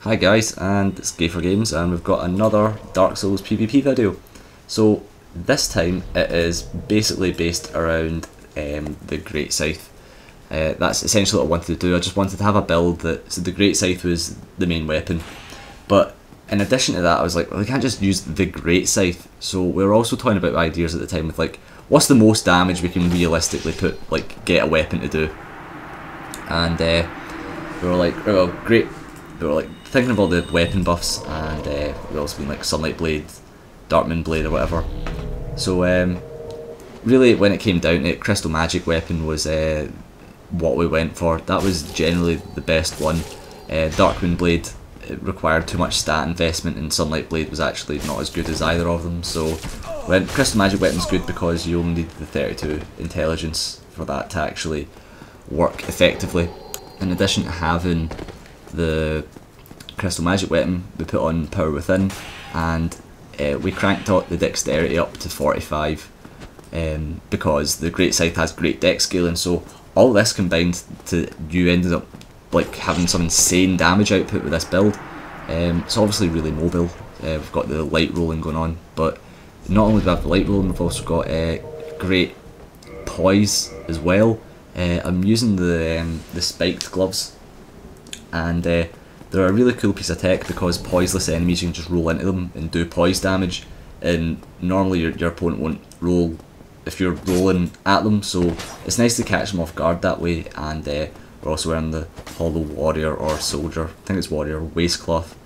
Hi guys, and it's Gay for Games, and we've got another Dark Souls PvP video. So this time it is basically based around the Great Scythe. That's essentially what I wanted to do. I just wanted to have a build that, so the Great Scythe was the main weapon, but in addition to that I was like, well, we can't just use the Great Scythe. So we were also talking about ideas at the time with like, what's the most damage we can realistically get a weapon to do, and we were like, oh great. We were like thinking of all the weapon buffs, and we also been like Sunlight Blade, Darkmoon Blade or whatever. So really when it came down to it, Crystal Magic weapon was what we went for. That was generally the best one. Darkmoon Blade, it required too much stat investment, and Sunlight Blade was actually not as good as either of them. So when Crystal Magic weapon's good because you only need the 32 intelligence for that to actually work effectively. In addition to having the Crystal Magic weapon, we put on Power Within, and we cranked out the dexterity up to 45 because the Great Scythe has great dex scaling. So all this combined to you ended up like having some insane damage output with this build. It's obviously really mobile. We've got the light rolling going on, but not only do we have the light rolling, we've also got great poise as well. I'm using the spiked gloves, and they're a really cool piece of tech because poiseless enemies, you can just roll into them and do poise damage, and normally your opponent won't roll if you're rolling at them, so it's nice to catch them off guard that way. And we're also wearing the Hollow Warrior or Soldier, I think it's Warrior, waistcloth.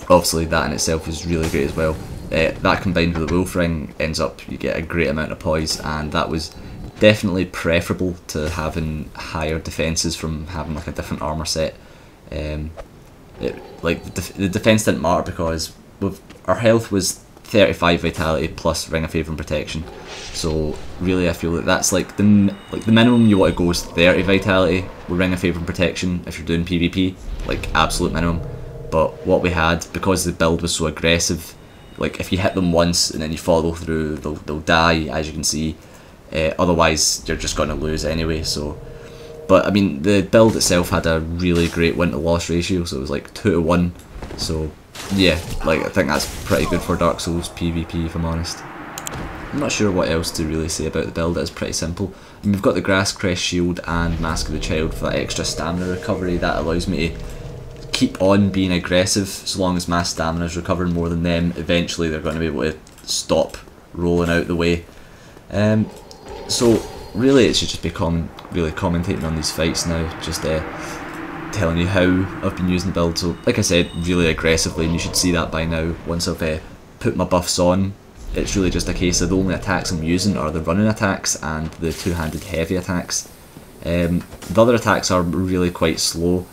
Obviously that in itself is really great as well. That combined with the Wolf Ring ends up, you get a great amount of poise, and that was definitely preferable to having higher defences from having like a different armour set. The defence didn't matter because our health was 35 vitality plus Ring of Favour and Protection. So really I feel that that's like the minimum you want to go is 30 vitality with Ring of Favour and Protection if you're doing PvP, like absolute minimum. But what we had, because the build was so aggressive, like if you hit them once and then you follow through, they'll die, as you can see. Otherwise you're just going to lose anyway. So, but I mean the build itself had a really great win to loss ratio, so it was like 2 to 1. So yeah, like I think that's pretty good for Dark Souls PvP, if I'm honest. I'm not sure what else to really say about the build. It's pretty simple. I mean, we've got the Grass Crest Shield and Mask of the Child for that extra stamina recovery that allows me to keep on being aggressive. So long as my stamina is recovering more than them, eventually they're going to be able to stop rolling out the way. So really it should just be really commentating on these fights now, just telling you how I've been using the build. So like I said, really aggressively, and you should see that by now. Once I've put my buffs on, it's really just a case of the only attacks I'm using are the running attacks and the two-handed heavy attacks. The other attacks are really quite slow,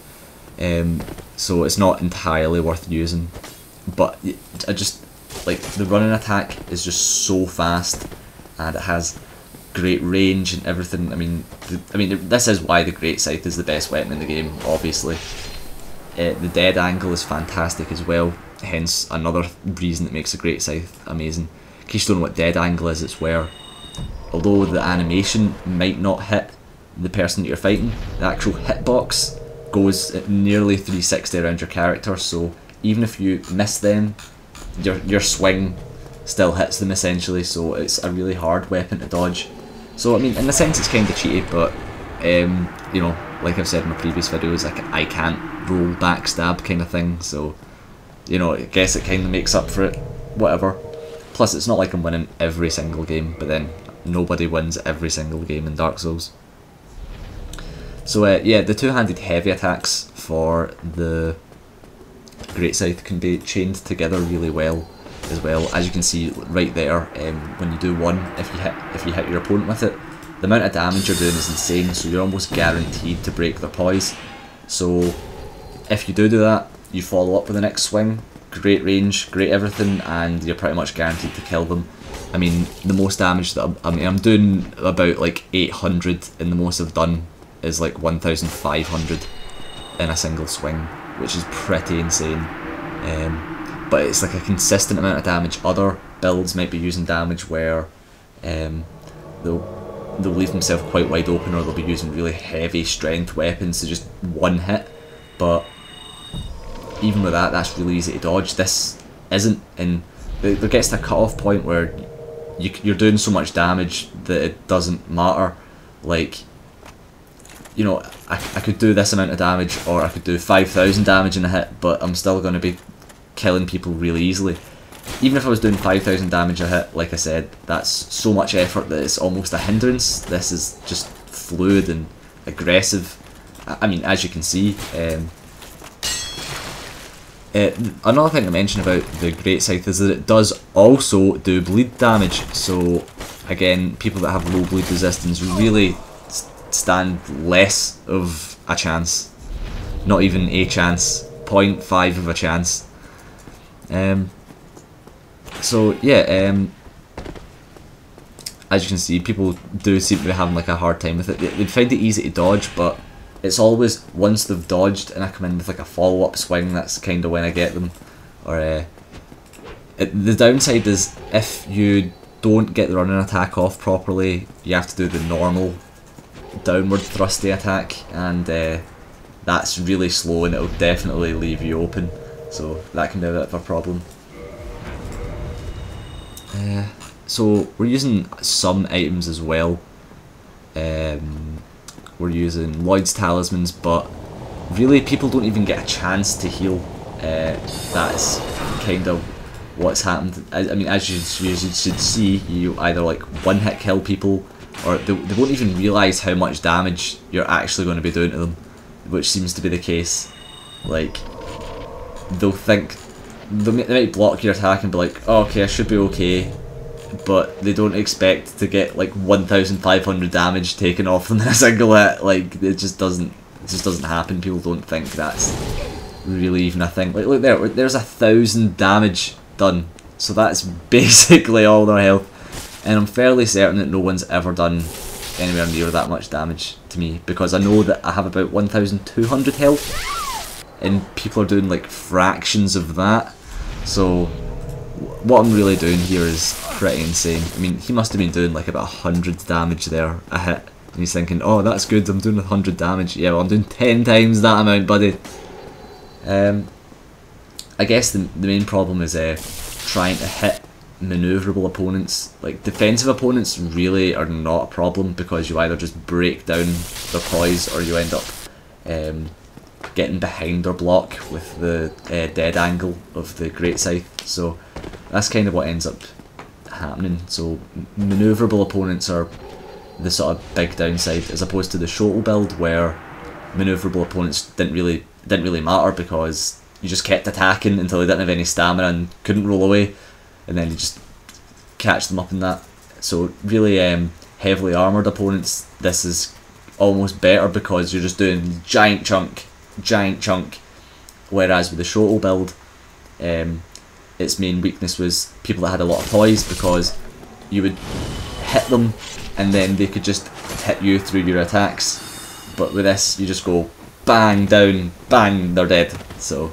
so it's not entirely worth using, but I just like the running attack is just so fast, and it has great range and everything. I mean, this is why the Great Scythe is the best weapon in the game, obviously. The dead angle is fantastic as well, hence another reason that makes the Great Scythe amazing. In case you don't know what dead angle is, it's where, although the animation might not hit the person that you're fighting, the actual hitbox goes at nearly 360 around your character, so even if you miss them, your swing still hits them essentially, so it's a really hard weapon to dodge. So I mean, in a sense it's kind of cheaty, but you know, like I've said in my previous videos, I can't roll backstab kind of thing, so you know, I guess it kind of makes up for it, whatever. Plus it's not like I'm winning every single game, but then nobody wins every single game in Dark Souls. So yeah, the two-handed heavy attacks for the Great Scythe can be chained together really well as well. As you can see right there, when you do one, if you hit your opponent with it, the amount of damage you're doing is insane, so you're almost guaranteed to break their poise. So if you do that, you follow up with the next swing, great range, great everything, and you're pretty much guaranteed to kill them. I mean, the most damage that I'm doing about like 800, and the most I've done is like 1,500 in a single swing, which is pretty insane. But it's like a consistent amount of damage. Other builds might be using damage where they'll leave themselves quite wide open, or they'll be using really heavy strength weapons to just one hit. But even with that, that's really easy to dodge. This isn't, and there gets to a cut-off point where you're doing so much damage that it doesn't matter. Like, you know, I could do this amount of damage, or I could do 5,000 damage in a hit, but I'm still going to be killing people really easily. Even if I was doing 5,000 damage a hit, like I said, that's so much effort that it's almost a hindrance. This is just fluid and aggressive. I mean, as you can see. Another thing to mention about the Great Scythe is that it does also do bleed damage. So again, people that have low bleed resistance really stand less of a chance. Not even a chance. 0.5 of a chance. So yeah, as you can see, people do seem to be having like a hard time with it. They'd find it easy to dodge, but it's always once they've dodged and I come in with like a follow-up swing, that's kind of when I get them. Or the downside is if you don't get the running attack off properly, you have to do the normal downward thrusty attack, and that's really slow and it'll definitely leave you open. So that can be a bit of a problem. So we're using some items as well. We're using Lloyd's talismans, but really people don't even get a chance to heal. That's kind of what's happened. I mean, as you should see, you either like one-hit kill people, or they won't even realise how much damage you're actually going to be doing to them, which seems to be the case. Like, they'll think, they might block your attack and be like, oh, okay, I should be okay, but they don't expect to get like 1,500 damage taken off them in a single hit. Like, it just doesn't happen. People don't think that's really even a thing. Like, look there's 1,000 damage done, so that's basically all their health, and I'm fairly certain that no one's ever done anywhere near that much damage to me, because I know that I have about 1,200 health and people are doing like fractions of that. So what I'm really doing here is pretty insane. I mean, he must have been doing like about 100 damage there a hit, and he's thinking, oh, that's good, I'm doing 100 damage. Yeah, well, I'm doing 10 times that amount, buddy. I guess the main problem is trying to hit manoeuvrable opponents. Like, defensive opponents really are not a problem, because you either just break down their poise, or you end up getting behind their block with the dead angle of the Great Scythe. So that's kind of what ends up happening. So manoeuvrable opponents are the sort of big downside, as opposed to the Shotel build, where manoeuvrable opponents didn't really matter, because you just kept attacking until they didn't have any stamina and couldn't roll away, and then you just catch them up in that. So really, heavily armoured opponents, this is almost better, because you're just doing giant chunk, whereas with the Shotel build, its main weakness was people that had a lot of poise, because you would hit them and then they could just hit you through your attacks, but with this you just go bang down, bang, they're dead. So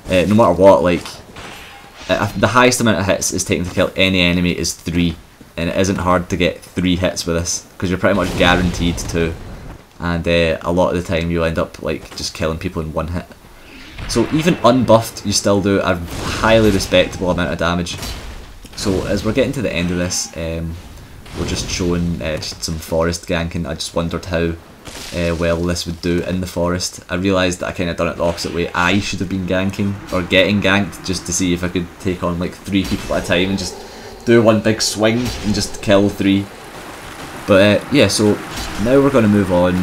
no matter what, like, the highest amount of hits is taken to kill any enemy is 3, and it isn't hard to get 3 hits with this, because you're pretty much guaranteed to, and a lot of the time you'll end up like just killing people in 1 hit. So even unbuffed, you still do a highly respectable amount of damage. So as we're getting to the end of this, we're just showing some forest ganking. I just wondered how well this would do in the forest. I realised that I kind of done it the opposite way. I should have been ganking, or getting ganked, just to see if I could take on like 3 people at a time and just do one big swing and just kill 3. But yeah, so now we're going to move on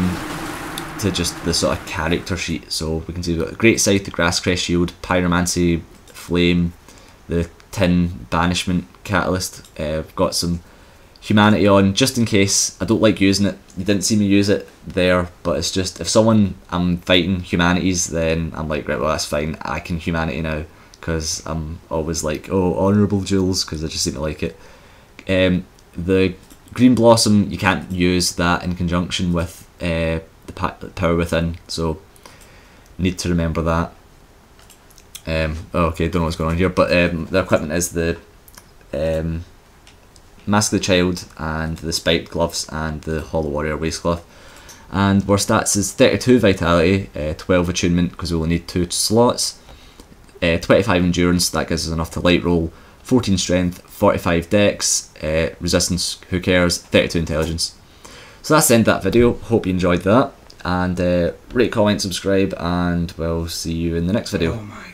to just the sort of character sheet. So we can see we've got the Great Scythe, the Grasscrest Shield, Pyromancy, Flame, the Tin Banishment Catalyst. We've got some Humanity on, just in case. I don't like using it. You didn't see me use it there, but it's just, if I'm fighting Humanities, then I'm like, right, well, that's fine, I can Humanity now, because I'm always like, oh, Honourable Jewels, because I just seem to like it. The Green Blossom, you can't use that in conjunction with the Power Within, so need to remember that. Okay, don't know what's going on here, but the equipment is the Mask of the Child and the Spiked Gloves and the Hollow Warrior Waistcloth. And our stats is 32 Vitality, 12 Attunement, because we only need 2 slots, 25 endurance, that gives us enough to light roll, 14 strength, 45 dex, resistance, who cares, 32 intelligence. So that's the end of that video. Hope you enjoyed that, and rate, comment, subscribe, and we'll see you in the next video. Oh my